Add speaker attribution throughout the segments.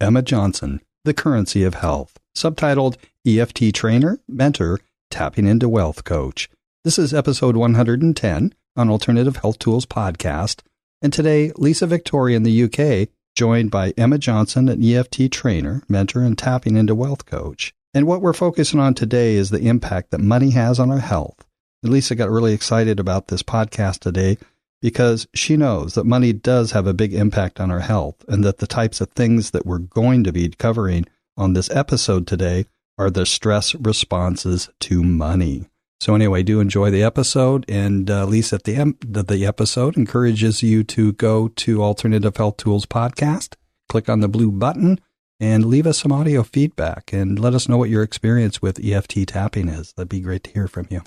Speaker 1: Emma Johnson, The Currency of Health, subtitled EFT Trainer, Mentor, Tapping into Wealth Coach. This is episode 110 on Alternative Health Tools podcast, and today Lisa Victoria in the UK, joined by Emma Johnson, an EFT trainer, mentor, and tapping into wealth coach. And what we're focusing on today is the impact that money has on our health. And Lisa got really excited about this podcast today because she knows that money does have a big impact on our health, and that the types of things that we're going to be covering on this episode today are the stress responses to money. So anyway, do enjoy the episode, and Lisa at the end of the episode encourages you to go to Alternative Health Tools podcast, click on the blue button, and leave us some audio feedback, and let us know what your experience with EFT tapping is. That'd be great to hear from you.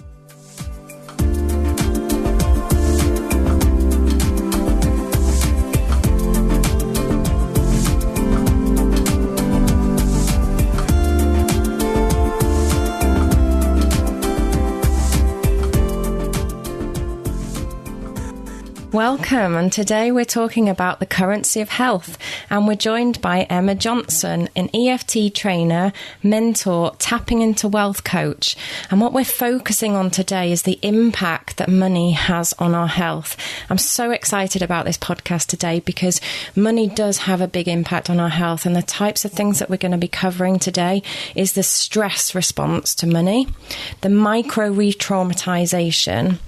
Speaker 2: Welcome, and today we're talking about the currency of health, and we're joined by Emma Johnson, an EFT trainer, mentor, tapping into wealth coach. And what we're focusing on today is the impact that money has on our health. I'm so excited about this podcast today because money does have a big impact on our health, and the types of things that we're going to be covering today is the stress response to money, the micro retraumatization,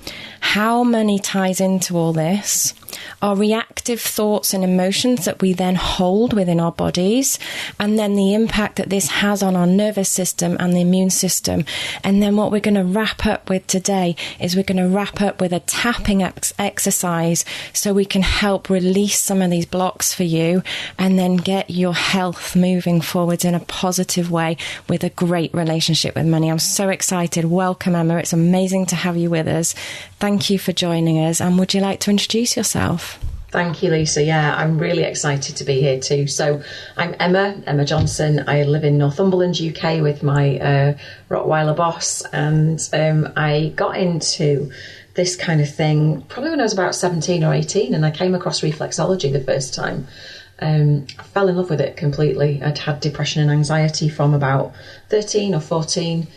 Speaker 2: how money ties into all this, our reactive thoughts and emotions that we then hold within our bodies, and then the impact that this has on our nervous system and the immune system. And then what we're going to wrap up with today is we're going to wrap up with a tapping exercise so we can help release some of these blocks for you and then get your health moving forwards in a positive way with a great relationship with money. I'm so excited. Welcome, Emma. It's amazing to have you with us. Thank you for joining us. And would you like to introduce yourself?
Speaker 3: Thank you, Lisa. Yeah, I'm really excited to be here too. So I'm Emma Johnson. I live in Northumberland, UK with my Rottweiler boss. And I got into this kind of thing probably when I was about 17 or 18, and I came across reflexology the first time. I fell in love with it completely. I'd had depression and anxiety from about 13 or 14,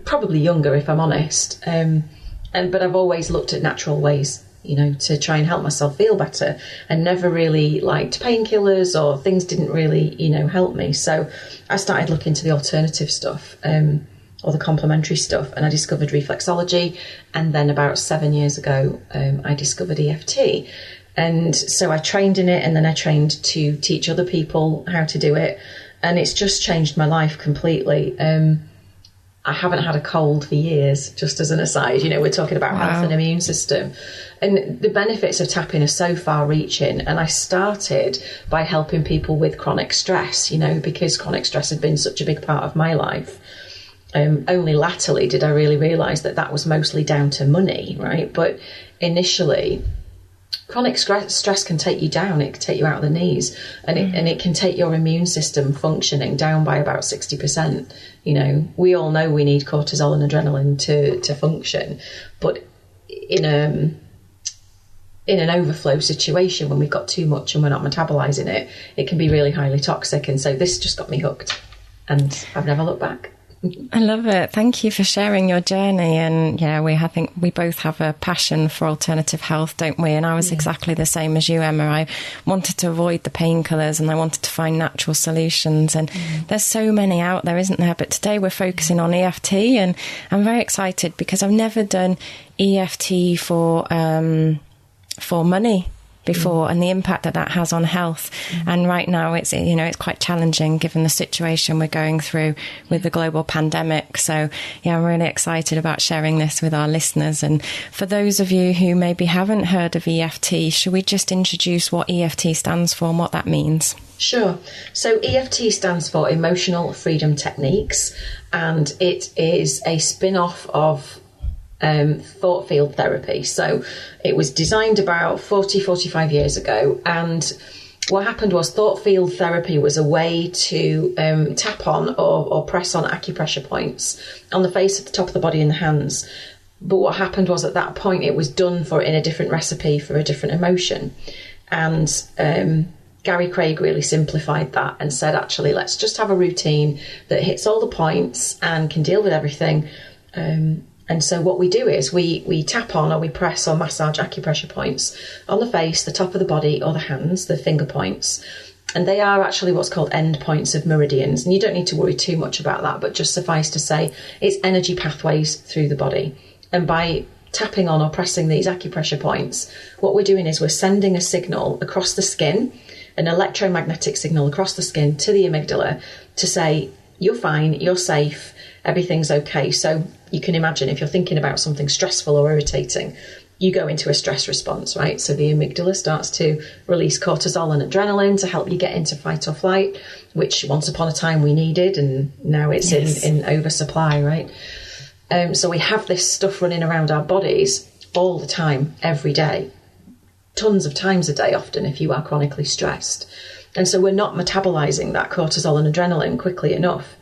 Speaker 3: probably younger if I'm honest. But I've always looked at natural ways, to try and help myself feel better, and never really liked painkillers, or things didn't really, help me. So I started looking into the alternative stuff, or the complementary stuff, and I discovered reflexology. And then about 7 years ago, I discovered EFT. And so I trained in it, and then I trained to teach other people how to do it. And it's just changed my life completely. I haven't had a cold for years, just as an aside. We're talking about health and immune system. And the benefits of tapping are so far-reaching. And I started by helping people with chronic stress, because chronic stress had been such a big part of my life. Only latterly did I really realise that was mostly down to money, right? But initially, chronic stress can take you down. It can take you out of the knees, and it can take your immune system functioning down by about 60%. We all know we need cortisol and adrenaline to function, but in an overflow situation, when we've got too much and we're not metabolizing it, it can be really highly toxic. And so this just got me hooked, and I've never looked back.
Speaker 2: I love it. Thank you for sharing your journey. And I think we both have a passion for alternative health, don't we? And I was exactly the same as you, Emma. I wanted to avoid the painkillers, and I wanted to find natural solutions. And there's so many out there, isn't there? But today we're focusing on EFT, and I'm very excited because I've never done EFT for money before, and the impact that has on health. And right now it's quite challenging given the situation we're going through with the global pandemic. So I'm really excited about sharing this with our listeners. And for those of you who maybe haven't heard of EFT, should we just introduce what EFT stands for and what that means?
Speaker 3: Sure. So EFT stands for Emotional Freedom Techniques, and it is a spin-off of thought field therapy. So it was designed about 45 years ago, and what happened was thought field therapy was a way to tap on or press on acupressure points on the face, at the top of the body, and the hands. But what happened was at that point it was done in a different recipe for a different emotion. And Gary Craig really simplified that and said, actually, let's just have a routine that hits all the points and can deal with everything. And so what we do is we tap on, or we press or massage acupressure points on the face, the top of the body, or the hands, the finger points. And they are actually what's called end points of meridians. And you don't need to worry too much about that, but just suffice to say, it's energy pathways through the body. And by tapping on or pressing these acupressure points, what we're doing is we're sending a signal across the skin, an electromagnetic signal across the skin to the amygdala to say, you're fine, you're safe, everything's okay. So you can imagine if you're thinking about something stressful or irritating, you go into a stress response, right? So the amygdala starts to release cortisol and adrenaline to help you get into fight or flight, which once upon a time we needed, and now it's in oversupply, right? So we have this stuff running around our bodies all the time, every day, tons of times a day often if you are chronically stressed. And so we're not metabolizing that cortisol and adrenaline quickly enough.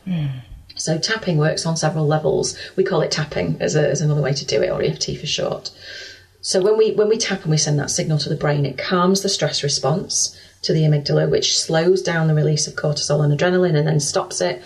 Speaker 3: So tapping works on several levels. We call it tapping as another way to do it, or EFT for short. So when we tap and we send that signal to the brain, it calms the stress response to the amygdala, which slows down the release of cortisol and adrenaline and then stops it.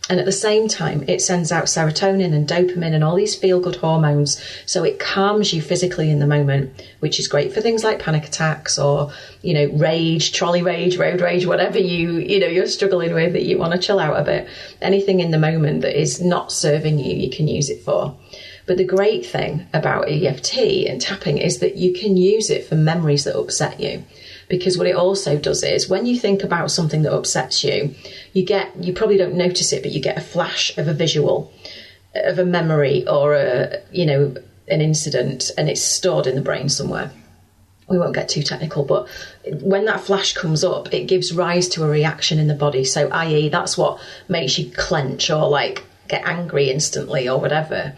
Speaker 3: And at the same time, it sends out serotonin and dopamine and all these feel-good hormones. So it calms you physically in the moment, which is great for things like panic attacks or, rage, trolley rage, road rage, whatever you're struggling with that you want to chill out a bit. Anything in the moment that is not serving you, you can use it for. But the great thing about EFT and tapping is that you can use it for memories that upset you. Because what it also does is when you think about something that upsets you, you probably don't notice it, but you get a flash of a visual, of a memory or an incident, and it's stored in the brain somewhere. We won't get too technical, but when that flash comes up, it gives rise to a reaction in the body. So i.e. that's what makes you clench or like get angry instantly or whatever.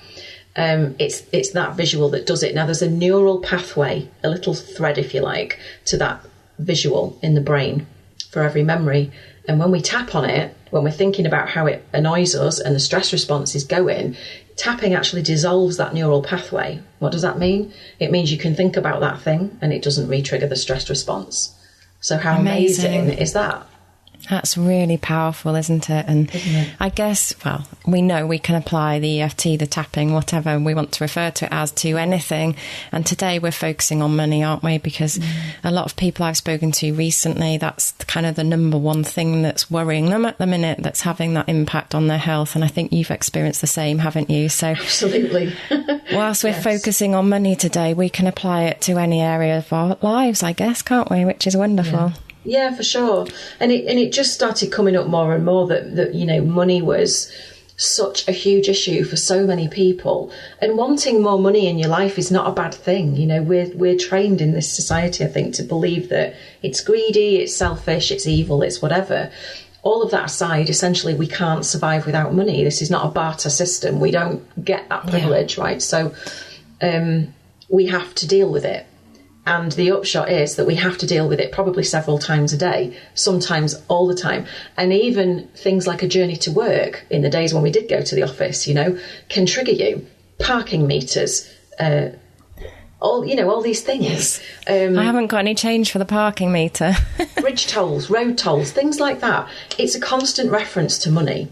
Speaker 3: It's that visual that does it. Now there's a neural pathway, a little thread if you like, to that visual in the brain for every memory. And when we tap on it, when we're thinking about how it annoys us and the stress response is going, tapping actually dissolves that neural pathway. What does that mean? It means you can think about that thing and it doesn't re-trigger the stress response. So how amazing is that?
Speaker 2: That's really powerful, isn't it? And I guess, we know we can apply the EFT, the tapping, whatever we want to refer to it as, to anything. And today we're focusing on money, aren't we? Because a lot of people I've spoken to recently, that's kind of the number one thing that's worrying them at the minute, that's having that impact on their health. And I think you've experienced the same, haven't you? So
Speaker 3: absolutely.
Speaker 2: Whilst we're focusing on money today, we can apply it to any area of our lives, I guess, can't we? Which is wonderful.
Speaker 3: Yeah, for sure. And it just started coming up more and more that money was such a huge issue for so many people. And wanting more money in your life is not a bad thing. We're trained in this society, I think, to believe that it's greedy, it's selfish, it's evil, it's whatever. All of that aside, essentially, we can't survive without money. This is not a barter system. We don't get that privilege, right? So we have to deal with it. And the upshot is that we have to deal with it probably several times a day, sometimes all the time. And even things like a journey to work in the days when we did go to the office, can trigger you. Parking meters, all these things.
Speaker 2: Yes. I haven't got any change for the parking meter. Bridge
Speaker 3: tolls, road tolls, things like that. It's a constant reference to money.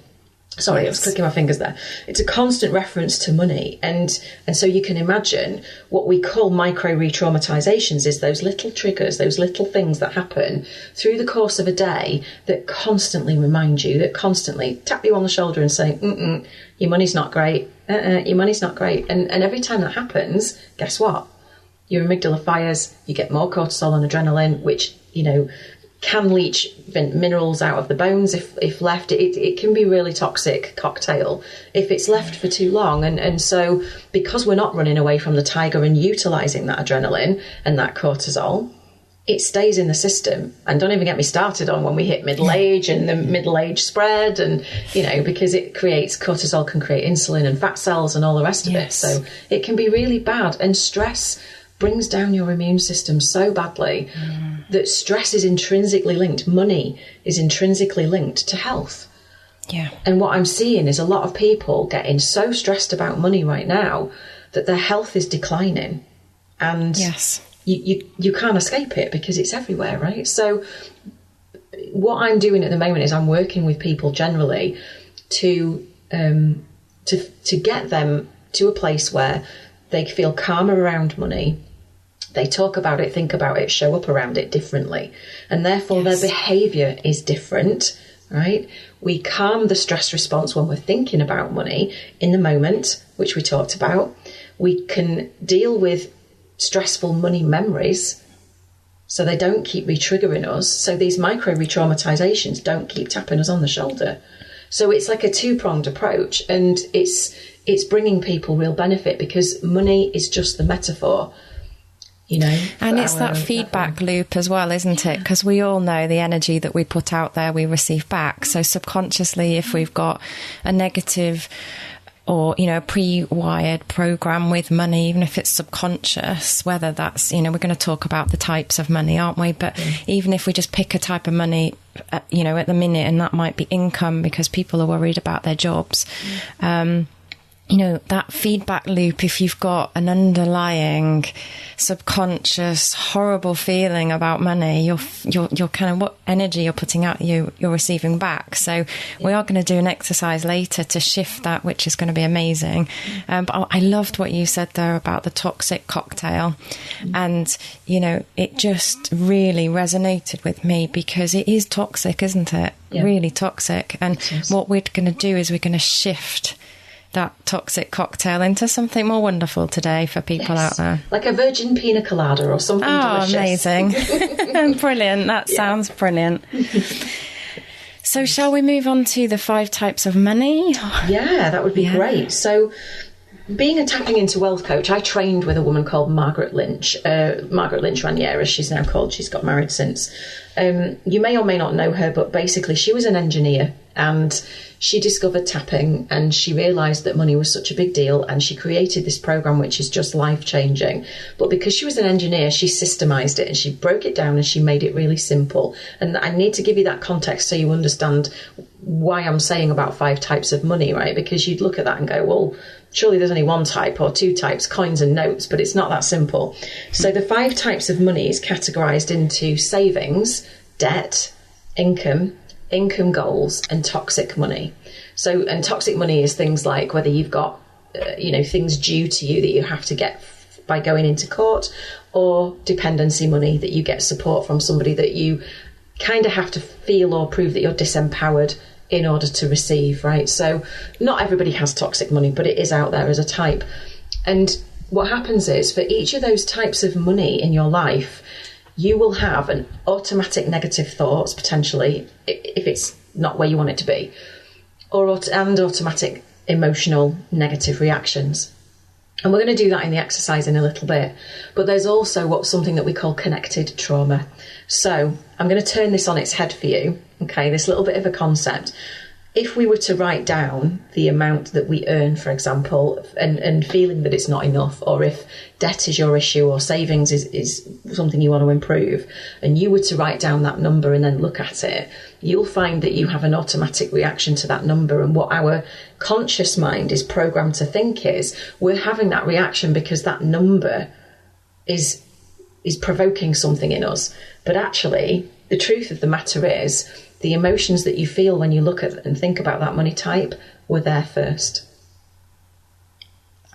Speaker 3: Sorry, I was clicking my fingers there. It's a constant reference to money. And so you can imagine what we call micro retraumatizations is those little triggers, those little things that happen through the course of a day that constantly remind you, that constantly tap you on the shoulder and say, your money's not great. Your money's not great. And every time that happens, guess what? Your amygdala fires, you get more cortisol and adrenaline, which, can leach minerals out of the bones if left. It can be really toxic cocktail if it's left for too long. And so because we're not running away from the tiger and utilising that adrenaline and that cortisol, it stays in the system. And don't even get me started on when we hit middle age and the middle age spread and, because cortisol can create insulin and fat cells and all the rest of it. So it can be really bad. And stress brings down your immune system so badly that stress is intrinsically linked. Money is intrinsically linked to health. Yeah. And what I'm seeing is a lot of people getting so stressed about money right now that their health is declining. And you can't escape it because it's everywhere, right? So what I'm doing at the moment is I'm working with people generally to get them to a place where they feel calmer around money. They talk about it, think about it, show up around it differently. And therefore their behaviour is different, right? We calm the stress response when we're thinking about money in the moment, which we talked about. We can deal with stressful money memories so they don't keep re-triggering us. So these micro re-traumatizations don't keep tapping us on the shoulder. So it's like a two-pronged approach, and it's bringing people real benefit, because money is just the metaphor, you know.
Speaker 2: And it's that feedback loop as well, isn't it? Because we all know the energy that we put out there, we receive back. So subconsciously, if we've got a negative or, you know, a pre-wired program with money, even if it's subconscious, whether that's, you know, we're going to talk about the types of money, aren't we? But even if we just pick a type of money, you know, at the minute, and that might be income because people are worried about their jobs, you know, that feedback loop, if you've got an underlying subconscious horrible feeling about money, you're kind of, what energy you're putting out, you're receiving back. So we are going to do an exercise later to shift that, which is going to be amazing. But I loved what you said there about the toxic cocktail. And, you know, it just really resonated with me, because it is toxic, isn't it? Yeah. Really toxic. And what we're going to do is we're going to shift that toxic cocktail into something more wonderful today for people out there.
Speaker 3: Like a virgin pina colada or something delicious.
Speaker 2: Amazing. Brilliant. That sounds brilliant. So shall we move on to the 5 types of money?
Speaker 3: Yeah, that would be great. So being a tapping into wealth coach, I trained with a woman called Margaret Lynch. Margaret Lynch Raniere, as she's now called. She's got married since. You may or may not know her, but basically she was an engineer, and she discovered tapping, and she realised that money was such a big deal, and she created this program which is just life-changing. But because she was an engineer, she systemised it, and she broke it down, and she made it really simple. And I need to give you that context so you understand why I'm saying about 5 types of money, right? Because you'd look at that and go, well, surely there's only 1 type or 2 types, coins and notes, but it's not that simple. So the 5 types of money is categorised into savings, debt, income goals, and toxic money. So, and toxic money is things like whether you've got, you know, things due to you that you have to get by going into court, or dependency money that you get support from somebody that you kind of have to feel or prove that you're disempowered in order to receive, right? So not everybody has toxic money, but it is out there as a type. And what happens is, for each of those types of money in your life, you will have an automatic negative thoughts, potentially, if it's not where you want it to be, and automatic emotional negative reactions. And we're going to do that in the exercise in a little bit. But there's also something that we call connected trauma. So I'm going to turn this on its head for you, okay, this little bit of a concept. If we were to write down the amount that we earn, for example, and feeling that it's not enough, or if debt is your issue or savings is something you want to improve, and you were to write down that number and then look at it, you'll find that you have an automatic reaction to that number. And what our conscious mind is programmed to think is, we're having that reaction because that number is provoking something in us. But actually, the truth of the matter is, the emotions that you feel when you look at and think about that money type were there first.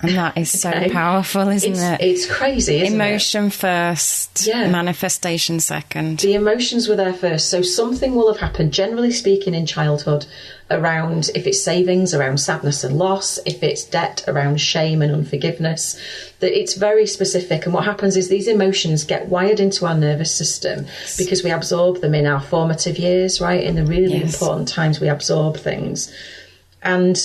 Speaker 2: And that is so powerful, isn't it?
Speaker 3: It's crazy, isn't it?
Speaker 2: Emotion first, manifestation second.
Speaker 3: The emotions were there first. So something will have happened, generally speaking, in childhood around, if it's savings, around sadness and loss, if it's debt, around shame and unforgiveness, that it's very specific. And what happens is these emotions get wired into our nervous system because we absorb them in our formative years, right? In the really important times we absorb things. And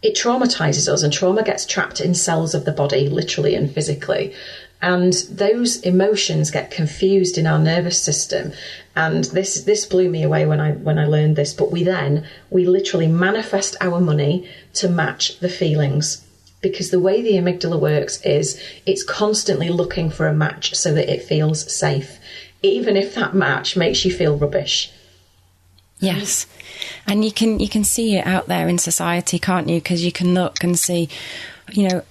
Speaker 3: it traumatizes us, and trauma gets trapped in cells of the body, literally and physically. And those emotions get confused in our nervous system. And this blew me away when I learned this. But we literally manifest our money to match the feelings. Because the way the amygdala works is it's constantly looking for a match so that it feels safe, even if that match makes you feel rubbish.
Speaker 2: Yes. And you can see it out there in society, can't you? Because you can look and see, you know,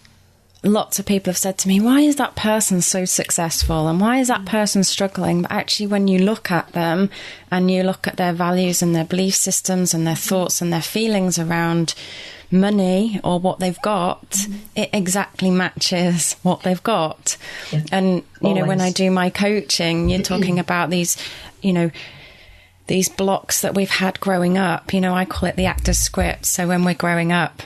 Speaker 2: lots of people have said to me, why is that person so successful and why is that person struggling? But actually, when you look at them and you look at their values and their belief systems and their thoughts and their feelings around money or what they've got, it exactly matches what they've got.
Speaker 3: Yeah.
Speaker 2: And, you know, when I do my coaching, you're talking about these, you know, these blocks that we've had growing up. You know, I call it the actor's script. So when we're growing up,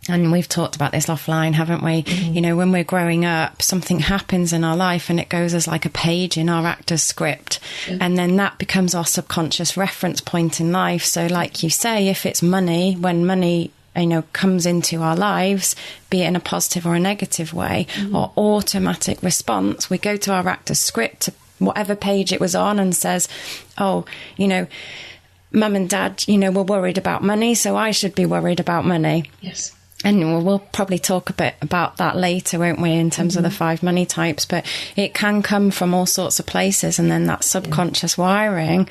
Speaker 2: and we've talked about this offline, haven't we? You know, when we're growing up, something happens in our life and it goes as like a page in our actor's script. And then that becomes our subconscious reference point in life. So like you say, if it's money, when money, you know, comes into our lives, be it in a positive or a negative way, or automatic response, we go to our actor's script, to whatever page it was on, and says, oh, you know, mum and dad, you know, were worried about money, so I should be worried about money.
Speaker 3: Yes.
Speaker 2: And we'll probably talk a bit about that later, won't we, in terms of the 5 money types. But it can come from all sorts of places, and then that subconscious wiring.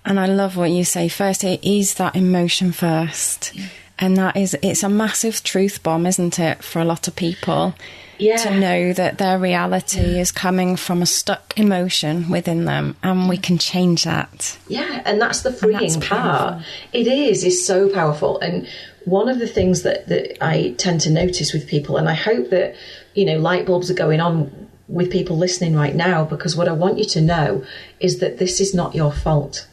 Speaker 2: And I love what you say. First, it is that emotion first. Yeah. And it's a massive truth bomb, isn't it, for a lot of people? Yeah. To know that their reality is coming from a stuck emotion within them, and we can change that.
Speaker 3: Yeah, and that's the freeing part. It is so powerful. And one of the things that I tend to notice with people, and I hope that, you know, light bulbs are going on with people listening right now, because what I want you to know is that this is not your fault.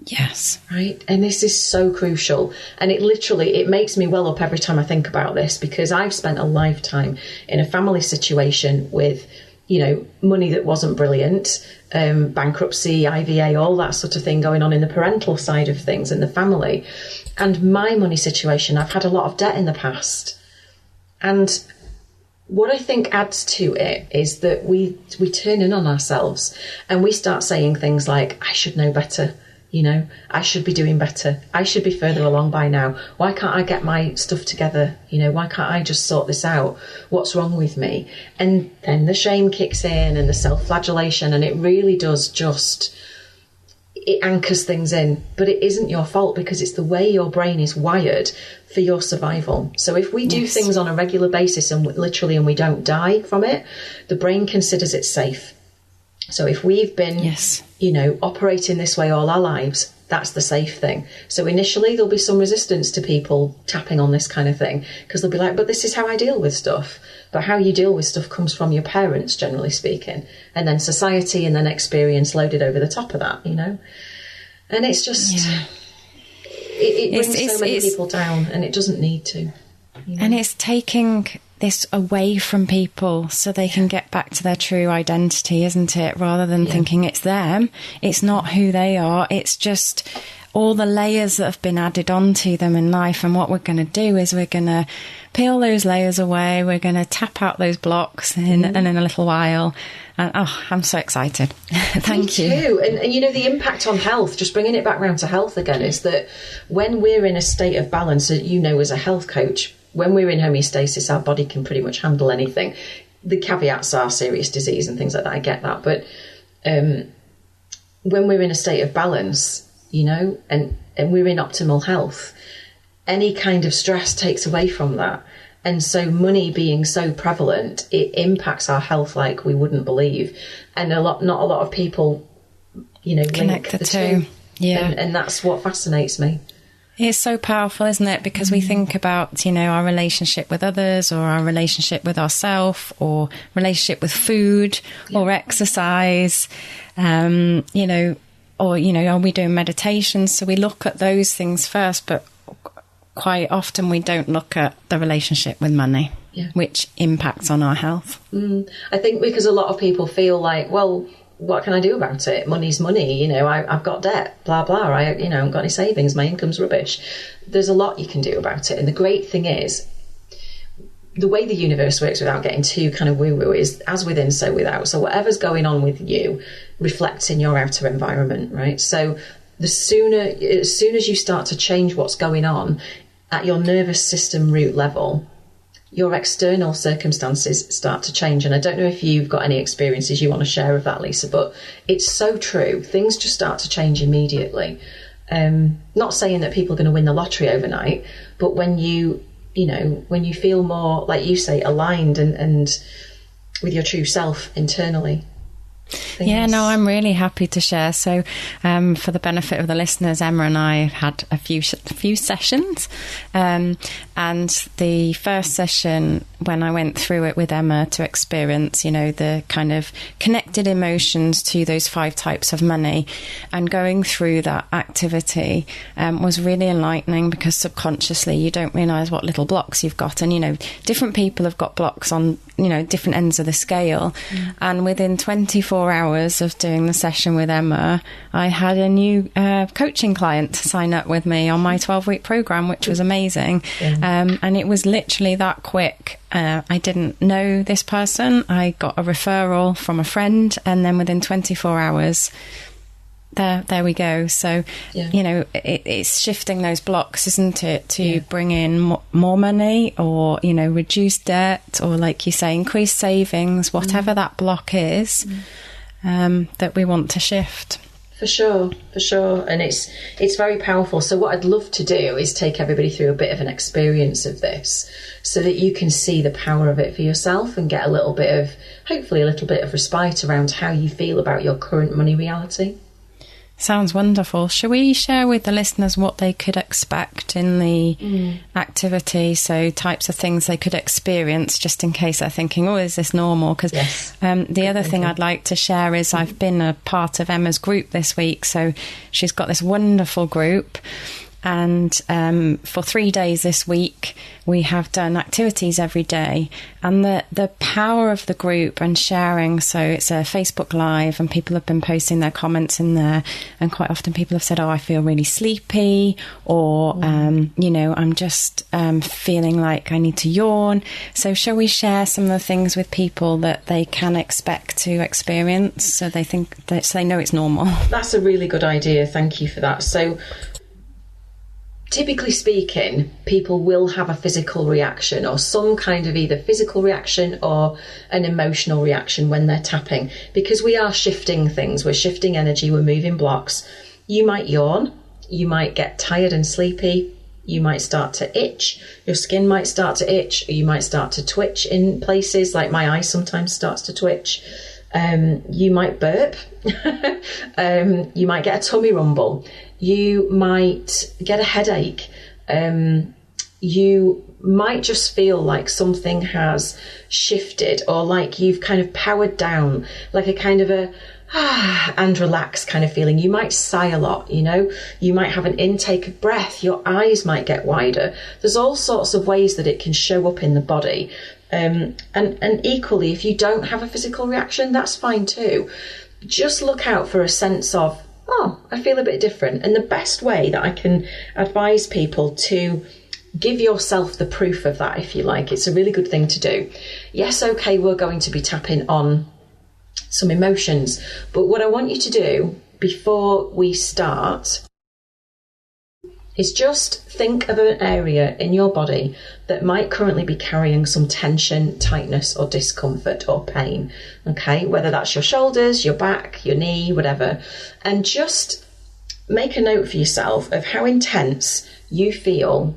Speaker 2: Yes.
Speaker 3: Right. And this is so crucial. And it makes me well up every time I think about this, because I've spent a lifetime in a family situation with, you know, money that wasn't brilliant, bankruptcy, IVA, all that sort of thing going on in the parental side of things in the family. And my money situation, I've had a lot of debt in the past. And what I think adds to it is that we turn in on ourselves and we start saying things like, I should know better. You know, I should be doing better. I should be further along by now. Why can't I get my stuff together? You know, why can't I just sort this out? What's wrong with me? And then the shame kicks in and the self-flagellation, and it really does it anchors things in. But it isn't your fault, because it's the way your brain is wired for your survival. So if we do things on a regular basis and we don't die from it, the brain considers it safe. So if we've been, you know, operating this way all our lives, that's the safe thing. So initially there'll be some resistance to people tapping on this kind of thing, because they'll be like, but this is how I deal with stuff. But how you deal with stuff comes from your parents, generally speaking, and then society, and then experience loaded over the top of that, you know. And it's just, it brings so many people down, and it doesn't need to. You know?
Speaker 2: And it's taking this away from people so they can get back to their true identity, isn't it? Rather than thinking it's them, it's not who they are, it's just all the layers that have been added onto them in life. And what we're going to do is we're going to peel those layers away, we're going to tap out those blocks in a little while. And I'm so excited. Thank you.
Speaker 3: Me too. And you know, the impact on health, just bringing it back round to health again, is that when we're in a state of balance, you know, as a health coach, when we're in homeostasis, our body can pretty much handle anything. The caveats are serious disease and things like that. I get that. But when we're in a state of balance, you know, and we're in optimal health, any kind of stress takes away from that. And so money being so prevalent, it impacts our health like we wouldn't believe. And not a lot of people, you know,
Speaker 2: connect the two. Yeah.
Speaker 3: And that's what fascinates me.
Speaker 2: It's so powerful, isn't it? Because we think about, you know, our relationship with others, or our relationship with ourselves, or relationship with food or exercise, you know, or, you know, are we doing meditation? So we look at those things first, but quite often we don't look at the relationship with money, which impacts on our health.
Speaker 3: I think because a lot of people feel like, well, what can I do about it? Money's money, you know, I've got debt, blah, blah, I haven't got any savings, my income's rubbish. There's a lot you can do about it. And the great thing is, the way the universe works, without getting too kind of woo-woo, is as within, so without. So whatever's going on with you reflects in your outer environment, right? So as soon as you start to change what's going on at your nervous system root level, your external circumstances start to change. And I don't know if you've got any experiences you want to share of that, Lisa, but it's so true. Things just start to change immediately. Not saying that people are going to win the lottery overnight, but when you when you feel more, like you say, aligned and with your true self internally.
Speaker 2: Yeah, no, I'm really happy to share. So for the benefit of the listeners, Emma and I had a few sessions, and the first session, when I went through it with Emma to experience, the kind of connected emotions to those 5 types of money, and going through that activity was really enlightening, because subconsciously you don't realise what little blocks you've got. And, different people have got blocks on, different ends of the scale. And within 24 hours of doing the session with Emma, I had a new coaching client sign up with me on my 12-week program, which was amazing. And it was literally that quick. I didn't know this person. I got a referral from a friend, and then within 24 hours, there we go. So, it's shifting those blocks, isn't it, to bring in more money, or, reduce debt, or, like you say, increase savings, whatever that block is, that we want to shift.
Speaker 3: For sure. And it's very powerful. So what I'd love to do is take everybody through a bit of an experience of this, so that you can see the power of it for yourself and get hopefully a little bit of respite around how you feel about your current money reality.
Speaker 2: Sounds wonderful. Shall we share with the listeners what they could expect in the activity? So types of things they could experience, just in case they're thinking, is this normal? Because the other thing I'd like to share is I've been a part of Emma's group this week. So she's got this wonderful group. And for 3 days this week, we have done activities every day. And the power of the group and sharing, so it's a Facebook Live, and people have been posting their comments in there. And quite often people have said, I feel really sleepy, or, I'm just feeling like I need to yawn. So shall we share some of the things with people that they can expect to experience, so they know it's normal?
Speaker 3: That's a really good idea. Thank you for that. So, typically speaking, people will have a physical reaction, or some kind of either physical reaction or an emotional reaction when they're tapping, because we are shifting things. We're shifting energy. We're moving blocks. You might yawn. You might get tired and sleepy. You might start to itch. Your skin might start to itch. Or you might start to twitch in places, like my eye sometimes starts to twitch. You might burp. You might get a tummy rumble. You might get a headache. You might just feel like something has shifted, or like you've kind of powered down, like a kind of and relax kind of feeling. You might sigh a lot, you might have an intake of breath. Your eyes might get wider. There's all sorts of ways that it can show up in the body. And equally, if you don't have a physical reaction, that's fine too. Just look out for a sense of, I feel a bit different. And the best way that I can advise people to give yourself the proof of that, if you like, it's a really good thing to do. Yes, okay, we're going to be tapping on some emotions, but what I want you to do before we start is just think of an area in your body that might currently be carrying some tension, tightness, or discomfort or pain. Okay, whether that's your shoulders, your back, your knee, whatever. And just make a note for yourself of how intense you feel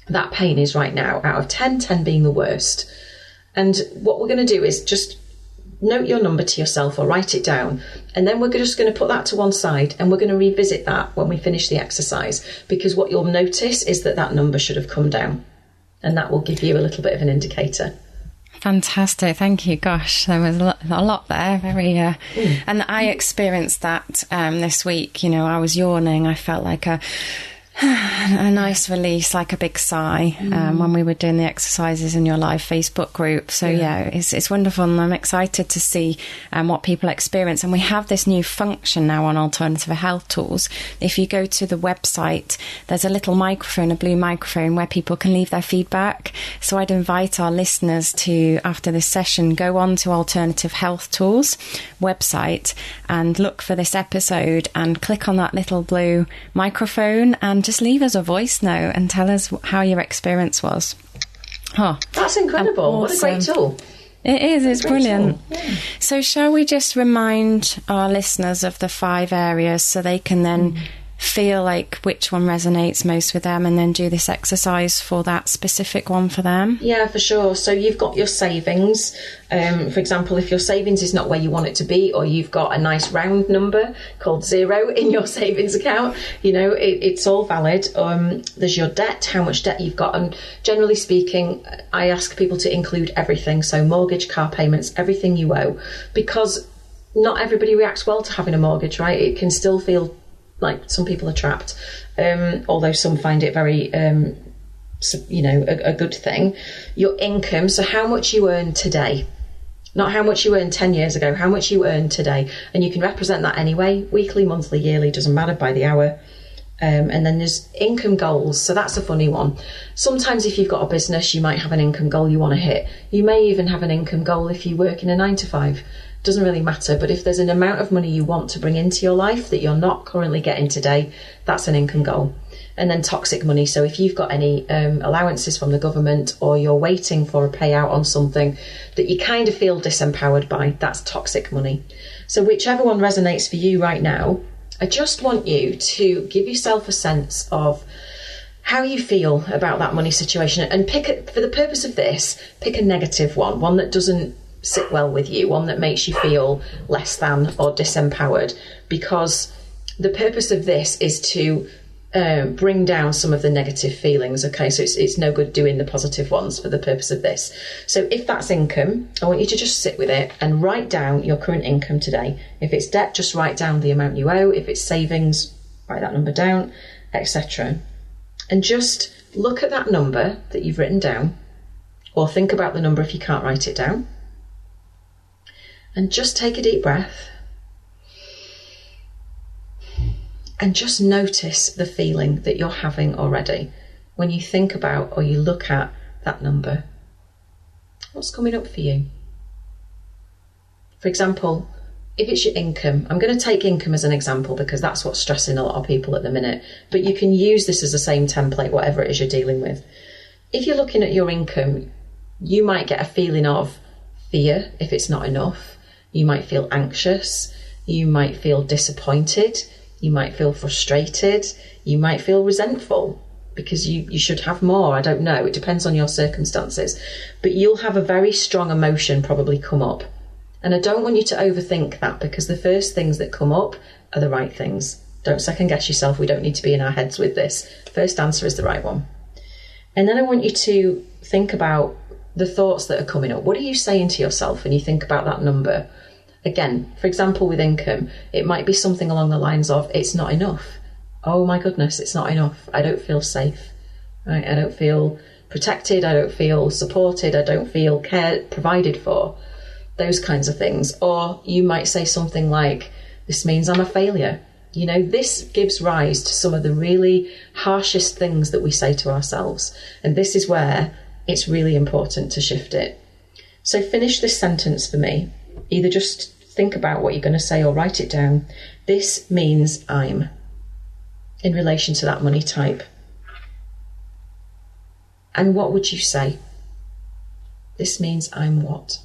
Speaker 3: that pain is right now, out of 10, 10 being the worst. And what we're going to do is just note your number to yourself, or write it down, and then we're just going to put that to one side, and we're going to revisit that when we finish the exercise, because what you'll notice is that number should have come down, and that will give you a little bit of an indicator.
Speaker 2: Fantastic, thank you. Gosh, there was a lot there. Very, and I experienced that this week. I was yawning. I felt like a nice release, like a big sigh, when we were doing the exercises in your live Facebook group. So it's wonderful, and I'm excited to see what people experience. And we have this new function now on Alternative Health Tools. If you go to the website, there's a little microphone, a blue microphone, where people can leave their feedback. So I'd invite our listeners to, after this session, go on to Alternative Health Tools website and look for this episode, and click on that little blue microphone, and just leave us a voice note and tell us how your experience was.
Speaker 3: That's incredible. Awesome. What a great tool.
Speaker 2: It is, it's brilliant. Yeah. So shall we just remind our listeners of the 5 areas, so they can then feel like which one resonates most with them and then do this exercise for that specific one for them?
Speaker 3: Yeah, for sure. So you've got your savings. For example, if your savings is not where you want it to be, or you've got a nice round number called 0 in your savings account, it's all valid. There's your debt, how much debt you've got. And generally speaking, I ask people to include everything. So mortgage, car payments, everything you owe, because not everybody reacts well to having a mortgage, right? It can still feel like some people are trapped, although some find it very, a good thing. Your income, so how much you earn today, not how much you earned 10 years ago, how much you earn today. And you can represent that anyway, weekly, monthly, yearly, doesn't matter, by the hour. And then there's income goals. So that's a funny one. Sometimes if you've got a business, you might have an income goal you want to hit. You may even have an income goal if you work in a 9 to 5. Doesn't really matter. But if there's an amount of money you want to bring into your life that you're not currently getting today, that's an income goal. And then toxic money. So if you've got any allowances from the government, or you're waiting for a payout on something that you kind of feel disempowered by, that's toxic money. So whichever one resonates for you right now, I just want you to give yourself a sense of how you feel about that money situation, and for the purpose of this, pick a negative one that doesn't sit well with you, one that makes you feel less than or disempowered, because the purpose of this is to bring down some of the negative feelings. Okay, so it's no good doing the positive ones for the purpose of this. So if that's income, I want you to just sit with it and write down your current income today. If it's debt, just write down the amount you owe. If it's savings, write that number down, etc. And just look at that number that you've written down, or think about the number if you can't write it down. And just take a deep breath and just notice the feeling that you're having already when you think about or you look at that number. What's coming up for you? For example, if it's your income, I'm going to take income as an example because that's what's stressing a lot of people at the minute, but you can use this as the same template, whatever it is you're dealing with. If you're looking at your income, you might get a feeling of fear if it's not enough. You might feel anxious, you might feel disappointed, you might feel frustrated, you might feel resentful because you should have more. I don't know, it depends on your circumstances. But you'll have a very strong emotion probably come up. And I don't want you to overthink that, because the first things that come up are the right things. Don't second guess yourself, we don't need to be in our heads with this. First answer is the right one. And then I want you to think about the thoughts that are coming up. What are you saying to yourself when you think about that number? Again, for example, with income, it might be something along the lines of, it's not enough. Oh my goodness, it's not enough. I don't feel safe. Right? I don't feel protected. I don't feel supported. I don't feel cared, provided for. Those kinds of things. Or you might say something like, this means I'm a failure. This gives rise to some of the really harshest things that we say to ourselves. And this is where it's really important to shift it. So finish this sentence for me. Either just think about what you're going to say or write it down. This means I'm, in relation to that money type. And what would you say? This means I'm what?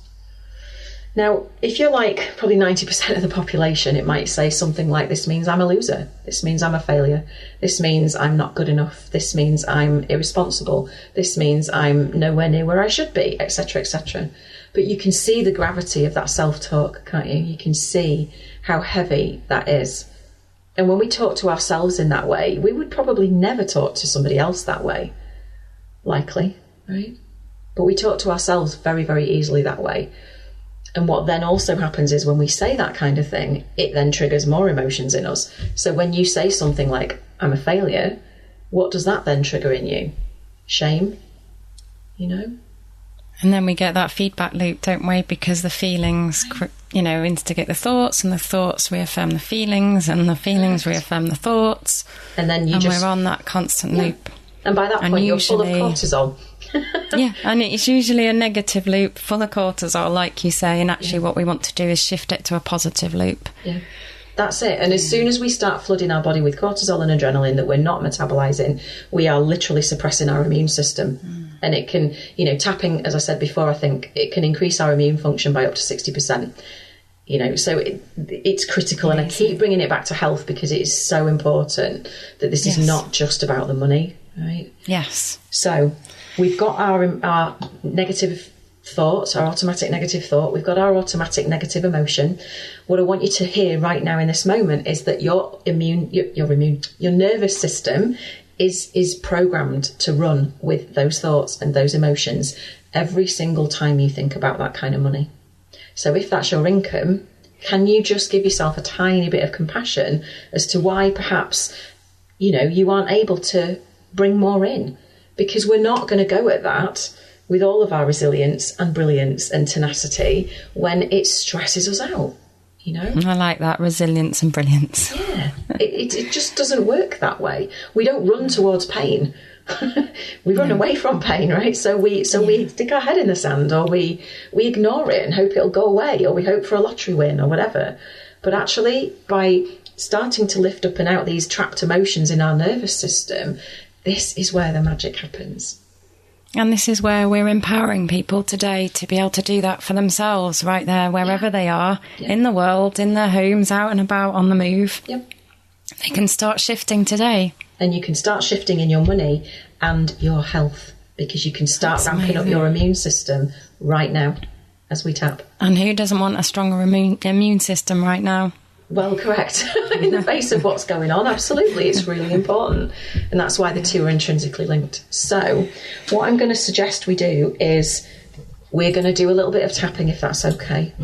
Speaker 3: Now, if you're like probably 90% of the population, it might say something like, this means I'm a loser. This means I'm a failure. This means I'm not good enough. This means I'm irresponsible. This means I'm nowhere near where I should be, etc., etc. But you can see the gravity of that self-talk, can't you? You can see how heavy that is. And when we talk to ourselves in that way, we would probably never talk to somebody else that way. Likely, right? But we talk to ourselves very, very easily that way. And what then also happens is when we say that kind of thing, it then triggers more emotions in us. So when you say something like, I'm a failure, what does that then trigger in you? Shame,
Speaker 2: And then we get that feedback loop, don't we? Because the feelings, instigate the thoughts, and the thoughts reaffirm the feelings, and the feelings reaffirm the thoughts.
Speaker 3: And then
Speaker 2: we're on that constant loop.
Speaker 3: And by that point, you're full of cortisol.
Speaker 2: Yeah, and it's usually a negative loop full of cortisol, like you say, and actually what we want to do is shift it to a positive loop.
Speaker 3: Yeah, that's it. And as soon as we start flooding our body with cortisol and adrenaline that we're not metabolizing, we are literally suppressing our immune system. And it can, tapping, as I said before, I think it can increase our immune function by up to 60%. So it's critical. And I keep bringing it back to health because it is so important that this is not just about the money, right?
Speaker 2: Yes.
Speaker 3: So we've got our negative thoughts, our automatic negative thought. We've got our automatic negative emotion. What I want you to hear right now in this moment is that your nervous system is programmed to run with those thoughts and those emotions every single time you think about that kind of money. So if that's your income, can you just give yourself a tiny bit of compassion as to why perhaps, you aren't able to bring more in? Because we're not going to go at that with all of our resilience and brilliance and tenacity when it stresses us out,
Speaker 2: I like that, resilience and brilliance.
Speaker 3: Yeah, it just doesn't work that way. We don't run towards pain. We run away from pain, right? So we stick our head in the sand, or we ignore it and hope it'll go away, or we hope for a lottery win or whatever. But actually, by starting to lift up and out these trapped emotions in our nervous system, this is where the magic happens.
Speaker 2: And this is where we're empowering people today to be able to do that for themselves right there, wherever they are in the world, in their homes, out and about, on the move.
Speaker 3: Yep.
Speaker 2: They can start shifting today.
Speaker 3: And you can start shifting in your money and your health, because you can start ramping up your immune system right now as we tap.
Speaker 2: And who doesn't want a stronger immune system right now?
Speaker 3: Well, correct. In the face of what's going on, absolutely, it's really important. And that's why the two are intrinsically linked. So what I'm going to suggest we do is we're going to do a little bit of tapping, if that's okay.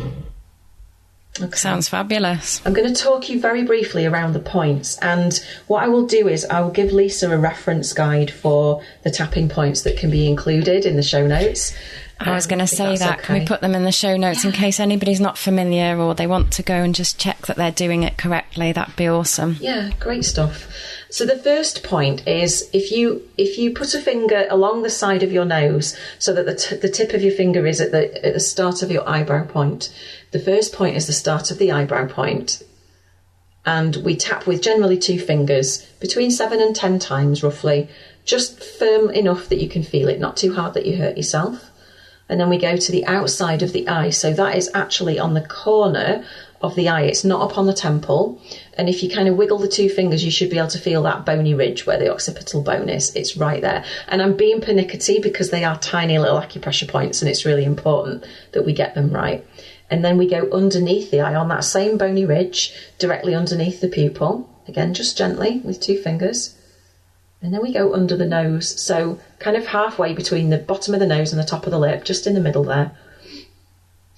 Speaker 2: Okay. Sounds fabulous.
Speaker 3: I'm going to talk you very briefly around the points, and what I will do is I will give Lisa a reference guide for the tapping points that can be included in the show notes.
Speaker 2: I was going to say that. Okay. Can we put them in the show notes in case anybody's not familiar or they want to go and just check that they're doing it correctly? That'd be awesome.
Speaker 3: Yeah, great stuff. So the first point is if you put a finger along the side of your nose so that the tip of your finger is at the start of your eyebrow point. The first point is the start of the eyebrow point. And we tap with generally 2 fingers, between 7 and 10 times roughly, just firm enough that you can feel it, not too hard that you hurt yourself. And then we go to the outside of the eye. So that is actually on the corner of the eye. It's not up on the temple. And if you kind of wiggle the 2 fingers, you should be able to feel that bony ridge where the occipital bone is. It's right there. And I'm being pernickety because they are tiny little acupressure points, and it's really important that we get them right. And then we go underneath the eye on that same bony ridge, directly underneath the pupil. Again, just gently with 2 fingers. And then we go under the nose, so kind of halfway between the bottom of the nose and the top of the lip, just in the middle there.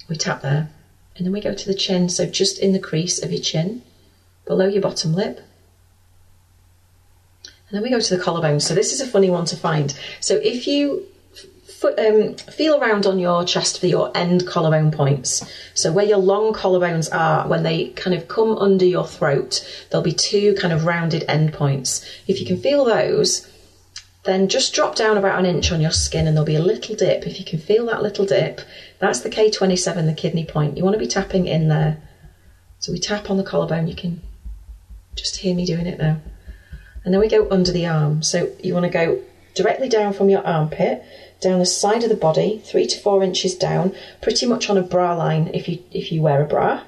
Speaker 3: We tap there. And then we go to the chin, so just in the crease of your chin, below your bottom lip. And then we go to the collarbone. So this is a funny one to find. So if you feel around on your chest for your end collarbone points. So where your long collarbones are, when they kind of come under your throat, there'll be 2 kind of rounded end points. If you can feel those, then just drop down about 1 inch on your skin and there'll be a little dip. If you can feel that little dip, that's the K27, the kidney point. You want to be tapping in there. So we tap on the collarbone. You can just hear me doing it now. And then we go under the arm. So you want to go directly down from your armpit, down the side of the body, 3 to 4 inches down, pretty much on a bra line if you wear a bra.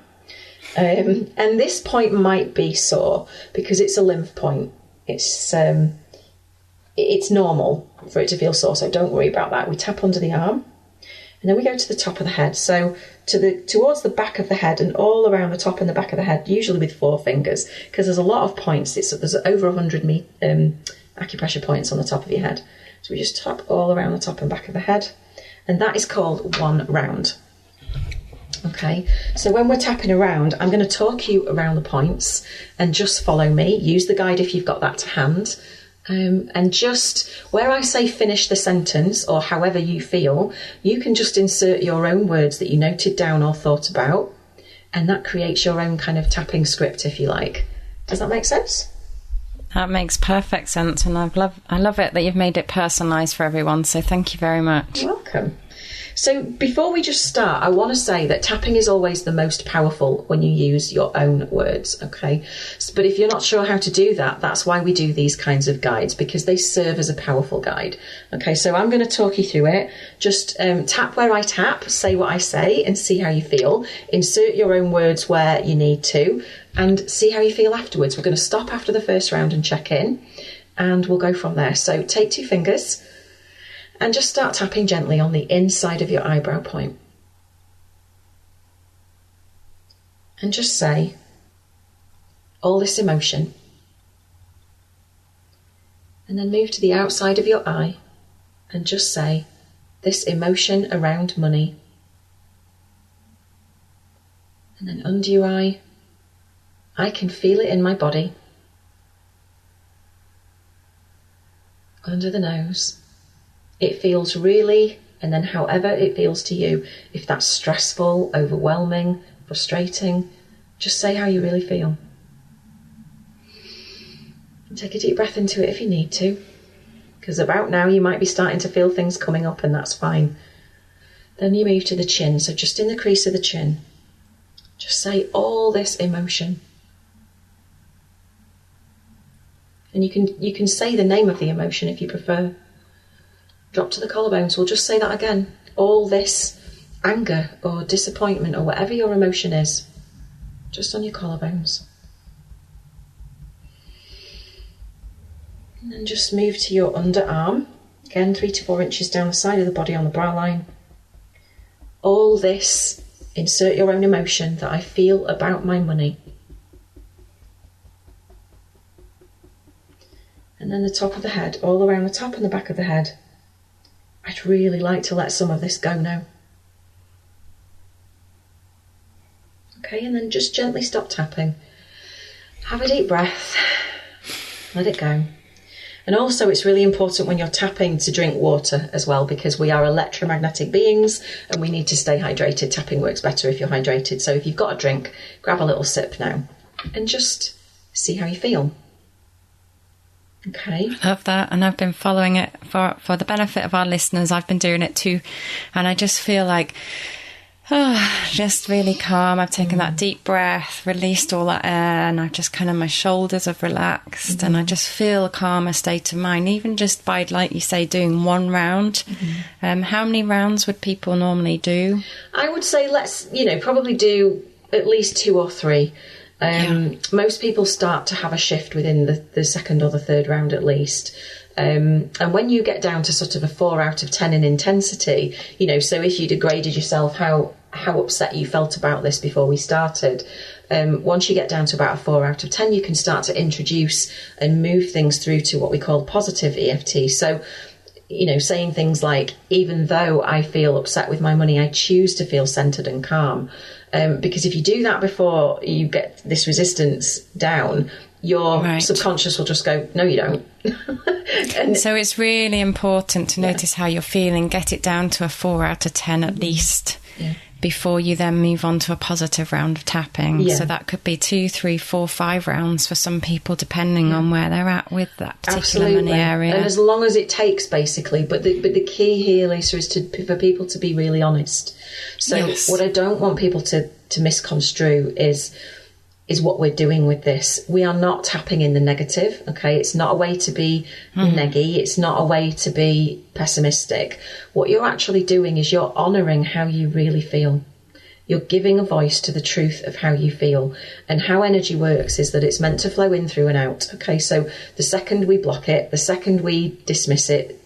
Speaker 3: And this point might be sore because it's a lymph point. It's normal for it to feel sore, so don't worry about that. We tap under the arm, and then we go to the top of the head. So towards the back of the head and all around the top and the back of the head, usually with 4 fingers, because there's a lot of points. There's over 100 acupressure points on the top of your head. So we just tap all around the top and back of the head, and that is called 1 round. Okay, so when we're tapping around, I'm going to talk you around the points, and just follow me. Use the guide if you've got that to hand. And just where I say finish the sentence, or however you feel, you can just insert your own words that you noted down or thought about, and that creates your own kind of tapping script, if you like. Does that make sense?
Speaker 2: That makes perfect sense, and I love it that you've made it personalised for everyone, so thank you very much.
Speaker 3: You're welcome. So before we just start, I want to say that tapping is always the most powerful when you use your own words, okay? But if you're not sure how to do that, that's why we do these kinds of guides, because they serve as a powerful guide. Okay, so I'm going to talk you through it. Just tap where I tap, say what I say, and see how you feel. Insert your own words where you need to, and see how you feel afterwards. We're going to stop after the first round and check in, and we'll go from there. So take 2 fingers and just start tapping gently on the inside of your eyebrow point. And just say, all this emotion. And then move to the outside of your eye and just say, this emotion around money. And then under your eye, I can feel it in my body. Under the nose. It feels really, and then however it feels to you. If that's stressful, overwhelming, frustrating, just say how you really feel. And take a deep breath into it if you need to, because about now you might be starting to feel things coming up, and that's fine. Then you move to the chin, so just in the crease of the chin, just say all this emotion. And you can say the name of the emotion if you prefer. Drop to the collarbones. We'll just say that again. All this anger or disappointment or whatever your emotion is, just on your collarbones. And then just move to your underarm. Again, 3 to 4 inches down the side of the body on the brow line. All this, insert your own emotion that I feel about my money. And then the top of the head, all around the top and the back of the head. I'd really like to let some of this go now. Okay, and then just gently stop tapping. Have a deep breath. Let it go. And also it's really important when you're tapping to drink water as well, because we are electromagnetic beings and we need to stay hydrated. Tapping works better if you're hydrated. So if you've got a drink, grab a little sip now and just see how you feel. Okay.
Speaker 2: I love that. And I've been following it for the benefit of our listeners. I've been doing it too. And I just feel like, just really calm. I've taken that deep breath, released all that air, and I've just my shoulders have relaxed, and I just feel a calmer state of mind, even just by, like you say, doing 1 round. How many rounds would people normally do?
Speaker 3: I would say let's, probably do at least 2 or 3. Most people start to have a shift within the second or the third round at least. And when you get down to sort of a 4 out of 10 in intensity, so if you degraded yourself, how upset you felt about this before we started, once you get down to about a 4 out of 10, you can start to introduce and move things through to what we call positive EFT. So, saying things like, even though I feel upset with my money, I choose to feel centered and calm. Because if you do that before you get this resistance down, your subconscious will just go, no, you don't. And
Speaker 2: so it's really important to notice how you're feeling, get it down to a 4 out of 10 at least, before you then move on to a positive round of tapping. So that could be 2, 3, 4, 5 rounds for some people, depending on where they're at with that particular money area.
Speaker 3: And as long as it takes, basically. But the key here, Lisa, is for people to be really honest. So what I don't want people to misconstrue is what we're doing with this. We are not tapping in the negative, okay? It's not a way to be neggy. It's not a way to be pessimistic. What you're actually doing is you're honouring how you really feel. You're giving a voice to the truth of how you feel. And how energy works is that it's meant to flow in, through and out, okay? So the second we block it, the second we dismiss it,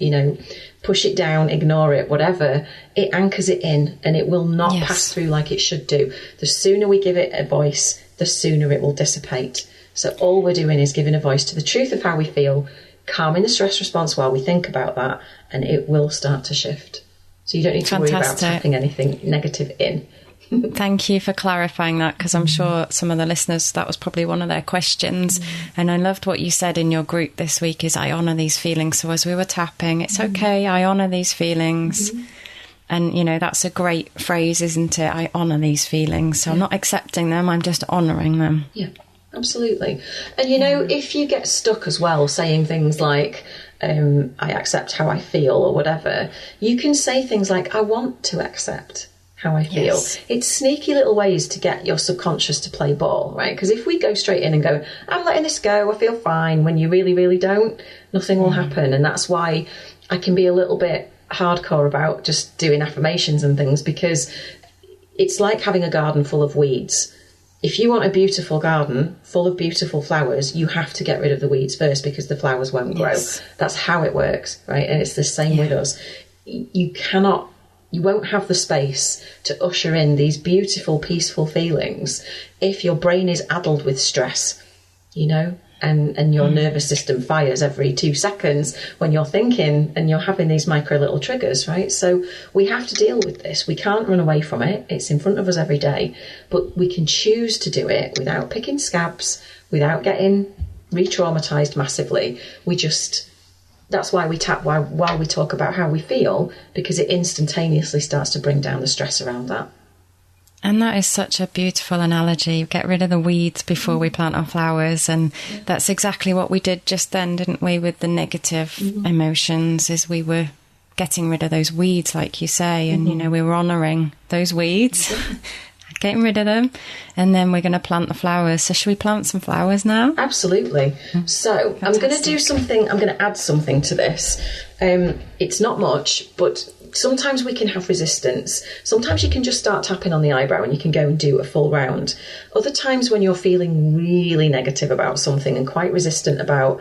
Speaker 3: push it down, ignore it, whatever, it anchors it in and it will not pass through like it should do. The sooner we give it a voice, the sooner it will dissipate. So all we're doing is giving a voice to the truth of how we feel, calming the stress response while we think about that, and it will start to shift. So you don't need to worry about tapping anything negative in.
Speaker 2: Thank you for clarifying that, because I'm sure some of the listeners, that was probably one of their questions. And I loved what you said in your group this week is, I honour these feelings. So as we were tapping, it's okay, I honour these feelings. And, that's a great phrase, isn't it? I honour these feelings. So I'm not accepting them, I'm just honouring them.
Speaker 3: Yeah, absolutely. And, if you get stuck as well saying things like, I accept how I feel or whatever, you can say things like, I want to accept how I feel.
Speaker 2: Yes.
Speaker 3: It's sneaky little ways to get your subconscious to play ball, right? Because if we go straight in and go, I'm letting this go, I feel fine, when you really, really don't, nothing will happen. And that's why I can be a little bit hardcore about just doing affirmations and things, because it's like having a garden full of weeds. If you want a beautiful garden full of beautiful flowers, you have to get rid of the weeds first, because the flowers won't grow.
Speaker 2: Yes.
Speaker 3: That's how it works, right? And it's the same with us. You won't have the space to usher in these beautiful, peaceful feelings if your brain is addled with stress, and your nervous system fires every 2 seconds when you're thinking, and you're having these micro little triggers, right? So we have to deal with this. We can't run away from it. It's in front of us every day, but we can choose to do it without picking scabs, without getting re-traumatized massively. That's why we tap while we talk about how we feel, because it instantaneously starts to bring down the stress around that.
Speaker 2: And that is such a beautiful analogy. Get rid of the weeds before we plant our flowers. And that's exactly what we did just then, didn't we, with the negative emotions, is we were getting rid of those weeds, like you say. And, we were honouring those weeds, getting rid of them. And then we're going to plant the flowers. So should we plant some flowers now?
Speaker 3: Absolutely. So I'm going to add something to this. It's not much, but sometimes we can have resistance. Sometimes you can just start tapping on the eyebrow and you can go and do a full round. Other times when you're feeling really negative about something and quite resistant about,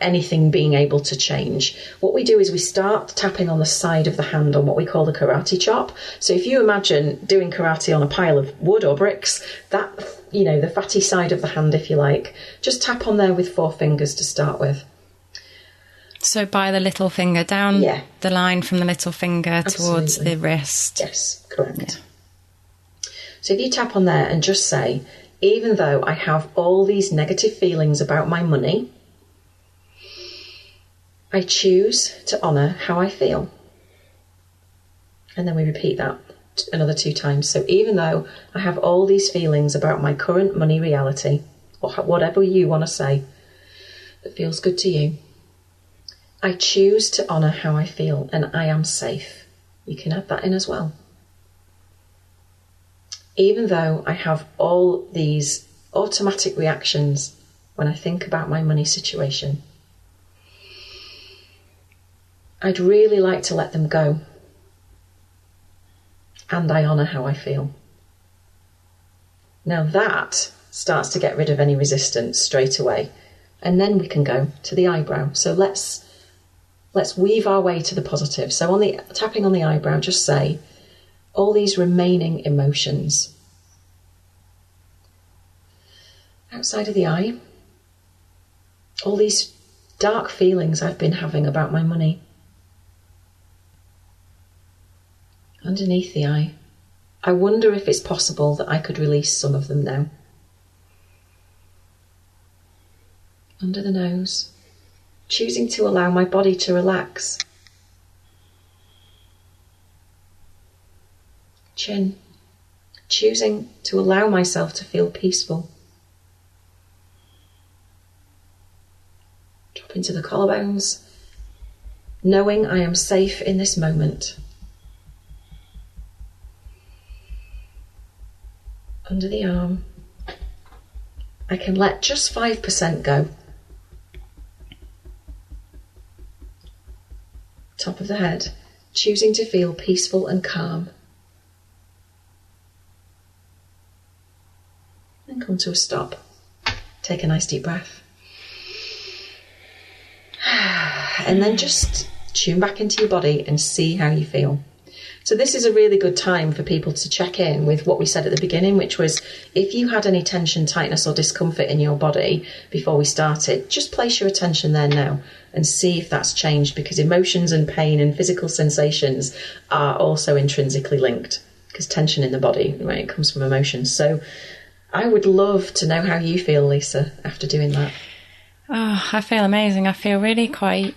Speaker 3: anything being able to change, what we do is we start tapping on the side of the hand on what we call the karate chop. So if you imagine doing karate on a pile of wood or bricks, that, the fatty side of the hand, if you like, just tap on there with 4 fingers to start with.
Speaker 2: So by the little finger, down the line from the little finger towards the wrist.
Speaker 3: Yes, correct. Yeah. So if you tap on there and just say, even though I have all these negative feelings about my money, I choose to honour how I feel. And then we repeat that another 2 times. So even though I have all these feelings about my current money reality, or whatever you want to say that feels good to you, I choose to honour how I feel, and I am safe. You can add that in as well. Even though I have all these automatic reactions when I think about my money situation, I'd really like to let them go. And I honour how I feel. Now that starts to get rid of any resistance straight away. And then we can go to the eyebrow. So let's weave our way to the positive. So on the tapping on the eyebrow, just say all these remaining emotions outside of the eye, all these dark feelings I've been having about my money underneath the eye. I wonder if it's possible that I could release some of them now. Under the nose, choosing to allow my body to relax. Chin, choosing to allow myself to feel peaceful. Drop into the collarbones, knowing I am safe in this moment. Under the arm, I can let just 5% go. Top of the head, choosing to feel peaceful and calm. And come to a stop. Take a nice deep breath. And then just tune back into your body and see how you feel. So this is a really good time for people to check in with what we said at the beginning, which was if you had any tension, tightness or discomfort in your body before we started, just place your attention there now and see if that's changed, because emotions and pain and physical sensations are also intrinsically linked, because tension in the body, right, it comes from emotions. So I would love to know how you feel, Lisa, after doing that.
Speaker 2: Oh, I feel amazing. I feel really quite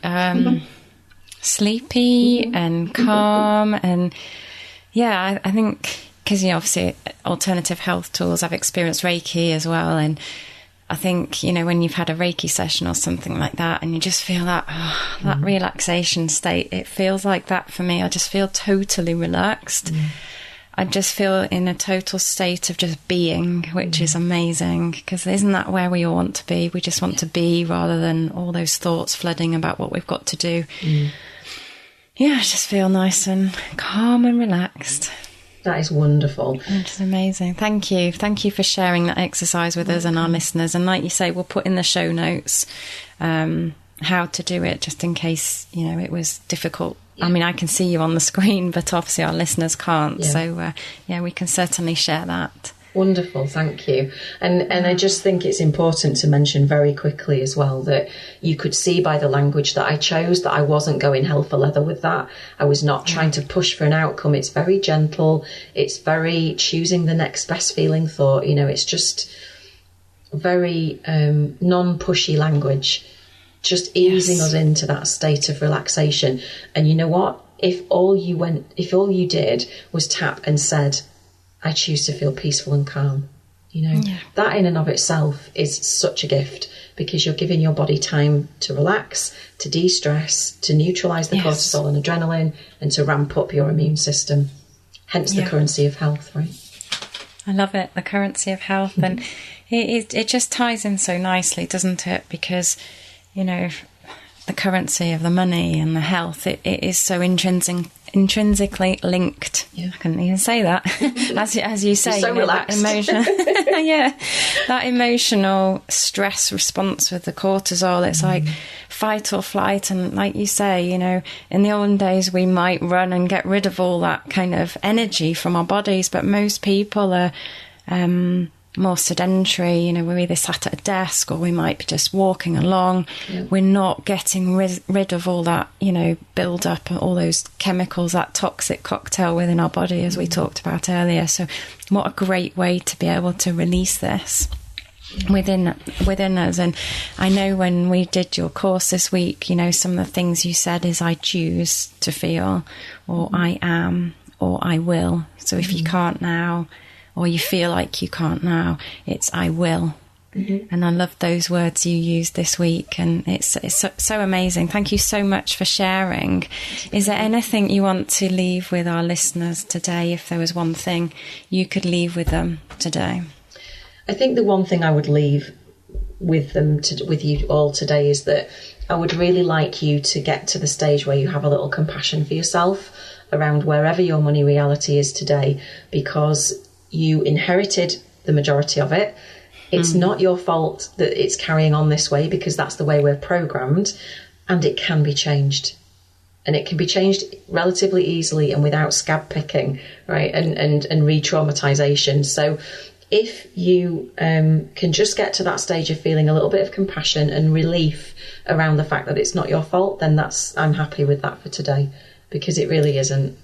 Speaker 2: sleepy and calm, and I think because obviously alternative health tools, I've experienced Reiki as well, and I think, you know, when you've had a Reiki session or something like that and you just feel that, that relaxation state, it feels like that for me. I just feel totally relaxed. I just feel in a total state of just being, which is amazing, because isn't that where we all want to be? We just want to be rather than all those thoughts flooding about what we've got to do. Yeah, I just feel nice and calm and relaxed.
Speaker 3: That is wonderful.
Speaker 2: It's amazing. Thank you. Thank you for sharing that exercise with us and our listeners. And like you say, we'll put in the show notes how to do it, just in case, you know, it was difficult. I mean, I can see you on the screen, but obviously our listeners can't. So, we can certainly share that.
Speaker 3: Wonderful, thank you. And I just think it's important to mention very quickly as well that you could see by the language that I chose that I wasn't going hell for leather with that. I was not trying to push for an outcome. It's very gentle. It's very choosing the next best feeling thought. You know, it's just very non-pushy language, just easing us into that state of relaxation. And you know what? If all you did was tap and said, I choose to feel peaceful and calm. You know, that in and of itself is such a gift, because you're giving your body time to relax, to de-stress, to neutralise the cortisol and adrenaline, and to ramp up your immune system. Hence the currency of health, right?
Speaker 2: I love it, the currency of health. And it just ties in so nicely, doesn't it? Because, you know, the currency of the money and the health, it is so intrinsically linked. I couldn't even say that. as you say,
Speaker 3: so relaxed.
Speaker 2: That emotional stress response with the cortisol, it's like fight or flight. And like you say, you know, in the olden days we might run and get rid of all that kind of energy from our bodies, but most people are more sedentary. You know, we're either sat at a desk or we might be just walking along. We're not getting rid of all that, you know, build up, all those chemicals, that toxic cocktail within our body, as we talked about earlier. So what a great way to be able to release this within us. And I know when we did your course this week, you know, some of the things you said is I choose to feel, or I am, or I will. So if you can't now, or you feel like you can't now, it's I will. And I love those words you used this week, and it's so amazing. Thank you so much for sharing. Is there anything you want to leave with our listeners today? If there was one thing you could leave with them today?
Speaker 3: I think the one thing I would leave with you all today is that I would really like you to get to the stage where you have a little compassion for yourself around wherever your money reality is today, because you inherited the majority of it. It's not your fault that it's carrying on this way, because that's the way we're programmed, and it can be changed. And it can be changed relatively easily and without scab picking, right? And re-traumatization. So if you can just get to that stage of feeling a little bit of compassion and relief around the fact that it's not your fault, then I'm happy with that for today, because it really isn't.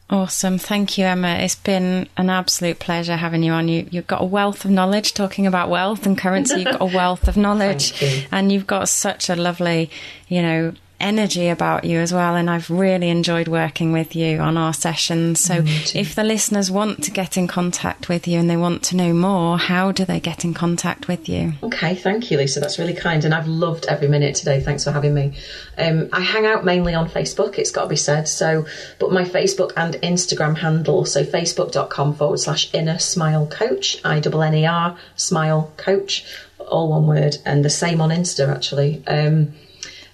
Speaker 2: Awesome. Thank you, Emma. It's been an absolute pleasure having you on. You've got a wealth of knowledge talking about wealth and currency. You've got a wealth of knowledge. And you've got such a lovely, you know, energy about you as well. And I've really enjoyed working with you on our sessions. So if the listeners want to get in contact with you and they want to know more, how do they get in contact with you? Okay, thank you, Lisa. That's really kind. And I've loved every minute today. Thanks for having me. I hang out mainly on Facebook, it's got to be said. But my Facebook and Instagram handle, so facebook.com/inner smile coach, INNER smile coach, all one word, and the same on Insta actually.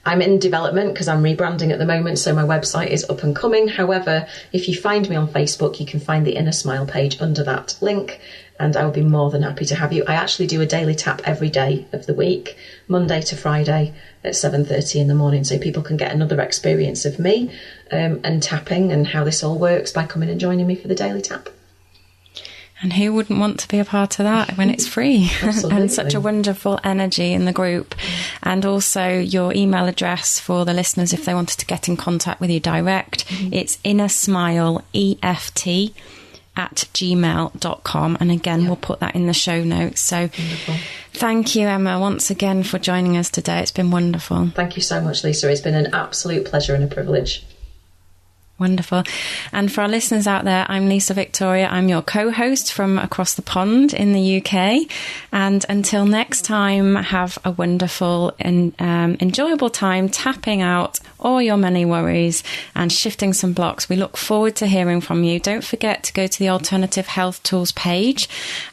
Speaker 2: I'm in development because I'm rebranding at the moment, so my website is up and coming. However, if you find me on Facebook, you can find the Inner Smile page under that link, and I will be more than happy to have you. I actually do a daily tap every day of the week, Monday to Friday at 7:30 in the morning, so people can get another experience of me and tapping and how this all works by coming and joining me for the daily tap. And who wouldn't want to be a part of that when it's free? And such a wonderful energy in the group. And also your email address for the listeners if they wanted to get in contact with you direct. It's innersmileeft@gmail.com. And again, we'll put that in the show notes. So thank you, Emma, once again for joining us today. It's been wonderful. Thank you so much, Lisa. It's been an absolute pleasure and a privilege. Wonderful. And for our listeners out there, I'm Lisa Victoria. I'm your co-host from across the pond in the UK. And until next time, have a wonderful and enjoyable time tapping out all your money worries and shifting some blocks. We look forward to hearing from you. Don't forget to go to the Alternative Health Tools page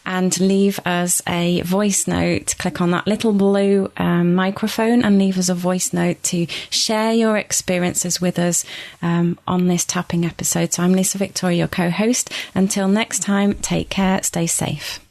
Speaker 2: and leave us a voice note. Click on that little blue microphone and leave us a voice note to share your experiences with us on this tapping episode. So I'm Lisa Victoria, your co-host. Until next time, take care, stay safe.